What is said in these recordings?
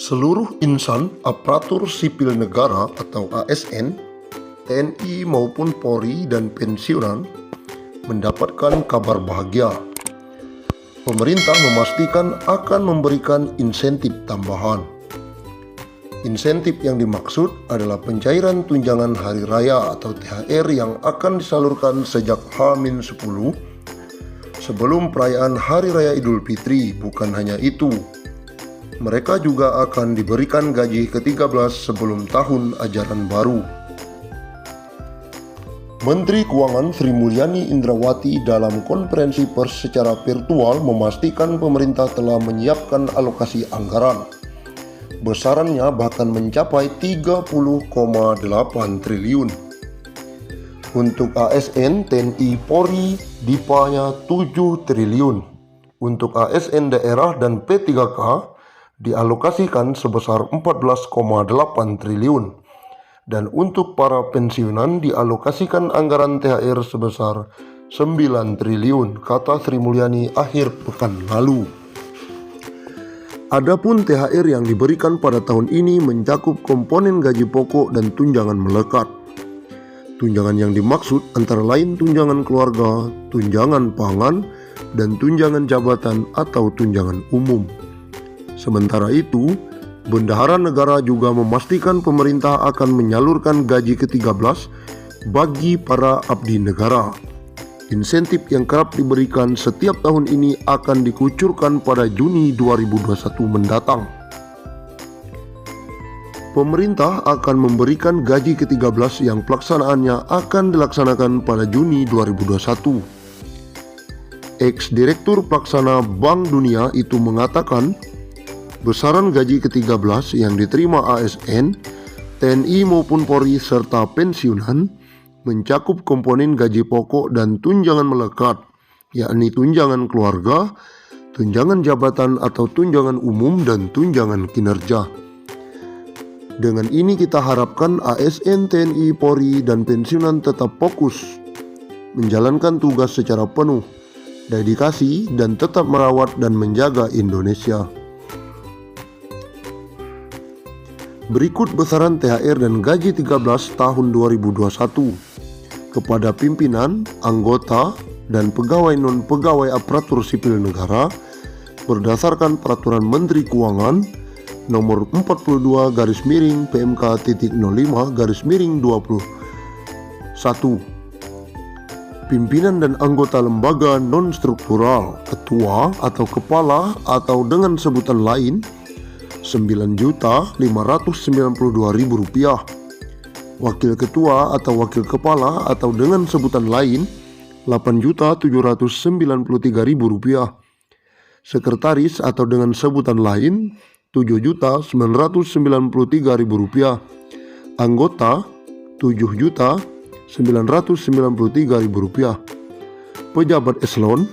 Seluruh insan aparatur sipil negara atau ASN, TNI maupun Polri dan pensiunan mendapatkan kabar bahagia. Pemerintah memastikan akan memberikan insentif tambahan. Insentif yang dimaksud adalah pencairan tunjangan hari raya atau THR yang akan disalurkan sejak H-10 sebelum perayaan Hari Raya Idul Fitri. Bukan hanya itu, mereka juga akan diberikan gaji ke-13 sebelum tahun ajaran baru. Menteri Keuangan Sri Mulyani Indrawati dalam konferensi pers secara virtual memastikan pemerintah telah menyiapkan alokasi anggaran. Besarannya bahkan mencapai 30,8 triliun. Untuk ASN, TNI, Polri, DIPA-nya 7 triliun. Untuk ASN daerah dan P3K dialokasikan sebesar 14,8 triliun. Dan untuk para pensiunan dialokasikan anggaran THR sebesar 9 triliun, kata Sri Mulyani akhir pekan lalu. Adapun THR yang diberikan pada tahun ini mencakup komponen gaji pokok dan tunjangan melekat. Tunjangan yang dimaksud antara lain tunjangan keluarga, tunjangan pangan, dan tunjangan jabatan atau tunjangan umum. Sementara itu, Bendahara Negara juga memastikan pemerintah akan menyalurkan gaji ke-13 bagi para abdi negara. Insentif yang kerap diberikan setiap tahun ini akan dikucurkan pada Juni 2021 mendatang. Pemerintah akan memberikan gaji ke-13 yang pelaksanaannya akan dilaksanakan pada Juni 2021. Ex-Direktur Pelaksana Bank Dunia itu mengatakan, besaran gaji ke-13 yang diterima ASN, TNI maupun Polri serta pensiunan mencakup komponen gaji pokok dan tunjangan melekat, yakni tunjangan keluarga, tunjangan jabatan atau tunjangan umum, dan tunjangan kinerja. Dengan ini kita harapkan ASN, TNI, Polri, dan pensiunan tetap fokus menjalankan tugas secara penuh, dedikasi, dan tetap merawat dan menjaga Indonesia. Berikut besaran THR dan gaji 13 tahun 2021 kepada pimpinan, anggota, dan pegawai non-pegawai aparatur sipil negara berdasarkan Peraturan Menteri Keuangan Nomor 42/PMK.05/21. Pimpinan dan anggota lembaga non-struktural, ketua atau kepala atau dengan sebutan lain Rp9.592.000, wakil ketua atau wakil kepala atau dengan sebutan lain Rp8.793.000, sekretaris atau dengan sebutan lain Rp7.993.000, anggota Rp7.993.000, pejabat eselon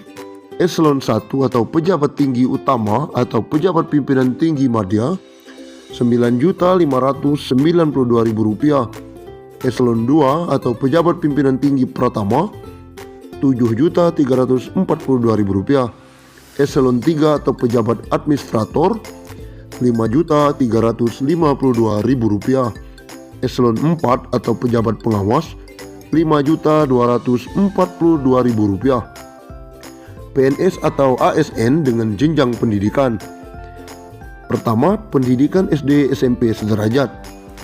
1 atau pejabat tinggi utama atau pejabat pimpinan tinggi madya Rp9.592.000, eselon 2 atau pejabat pimpinan tinggi pratama Rp7.342.000, eselon 3 atau pejabat administrator Rp5.352.000, eselon 4 atau pejabat pengawas Rp5.242.000. PNS atau ASN dengan jenjang pendidikan. Pertama, pendidikan SD SMP sederajat,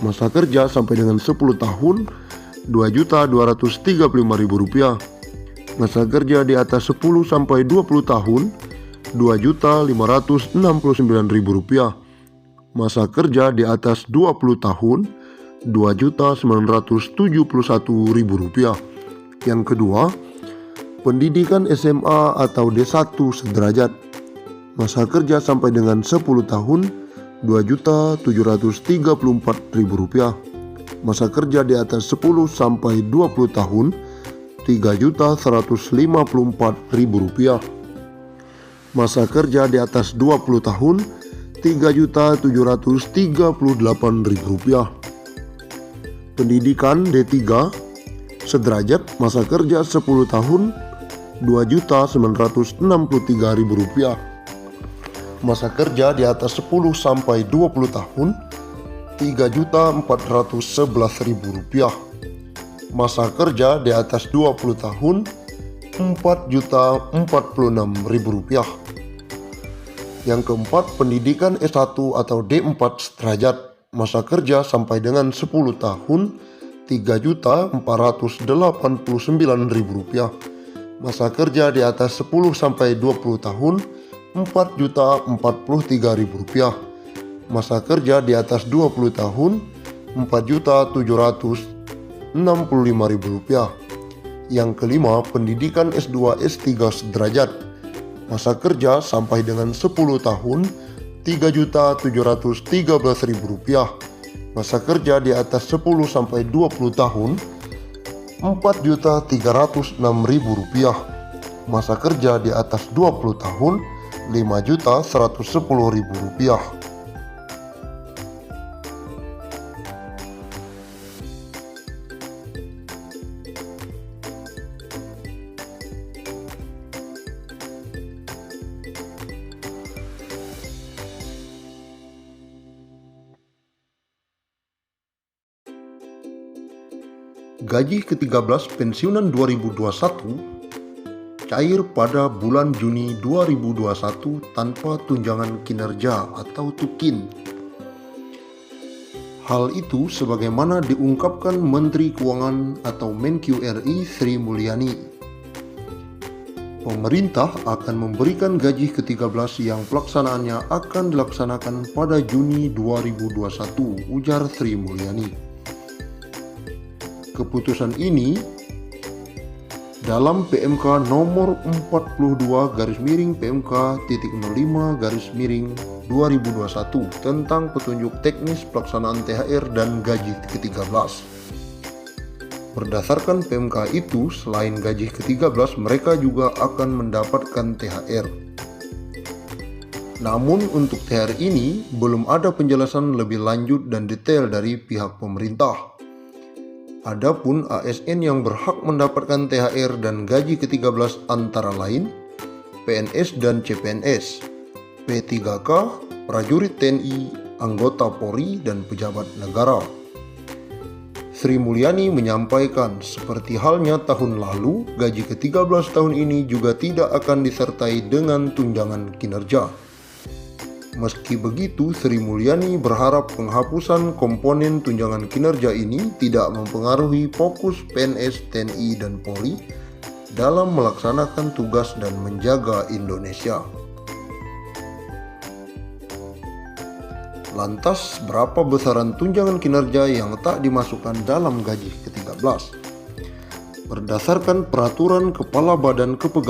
masa kerja sampai dengan 10 tahun Rp2.235.000, masa kerja di atas 10 sampai 20 tahun Rp2.569.000, masa kerja di atas 20 tahun Rp2.971.000. Yang kedua, pendidikan SMA atau D1 sederajat, masa kerja sampai dengan 10 tahun Rp2.734.000, masa kerja di atas 10 sampai 20 tahun Rp3.154.000, masa kerja di atas 20 tahun Rp3.738.000. Pendidikan D3 sederajat, masa kerja 10 tahun Rp2.963.000. masa kerja di atas 10 sampai 20 tahun Rp3.411.000. Masa kerja di atas 20 tahun Rp4.046.000. Yang keempat, pendidikan S1 atau D4 sederajat, masa kerja sampai dengan 10 tahun Rp3.489.000. Masa kerja di atas 10 sampai 20 tahun Rp4.043.000. Masa kerja di atas 20 tahun Rp4.765.000. Yang kelima, pendidikan S2 S3 sederajat, masa kerja sampai dengan 10 tahun Rp3.713.000. Masa kerja di atas 10 sampai 20 tahun Rp4.306.000. Masa kerja di atas 20 tahun Rp5.110.000. Gaji ke-13 pensiunan 2021 cair pada bulan Juni 2021 tanpa tunjangan kinerja atau TUKIN. Hal itu sebagaimana diungkapkan Menteri Keuangan atau Menq RI Sri Mulyani. Pemerintah akan memberikan gaji ke-13 yang pelaksanaannya akan dilaksanakan pada Juni 2021, ujar Sri Mulyani. Keputusan ini dalam PMK nomor 42/PMK.05/2021 tentang petunjuk teknis pelaksanaan THR dan gaji ke-13. Berdasarkan PMK itu, selain gaji ke-13, mereka juga akan mendapatkan THR. Namun untuk THR ini belum ada penjelasan lebih lanjut dan detail dari pihak pemerintah. Adapun ASN yang berhak mendapatkan THR dan gaji ke-13 antara lain PNS dan CPNS, P3K, prajurit TNI, anggota Polri, dan pejabat negara. Sri Mulyani menyampaikan, seperti halnya tahun lalu, gaji ke-13 tahun ini juga tidak akan disertai dengan tunjangan kinerja. Meski begitu, Sri Mulyani berharap penghapusan komponen tunjangan kinerja ini tidak mempengaruhi fokus PNS, TNI, dan Polri dalam melaksanakan tugas dan menjaga Indonesia. Lantas, berapa besaran tunjangan kinerja yang tak dimasukkan dalam gaji ke-13? Berdasarkan Peraturan Kepala Badan Kepegawaian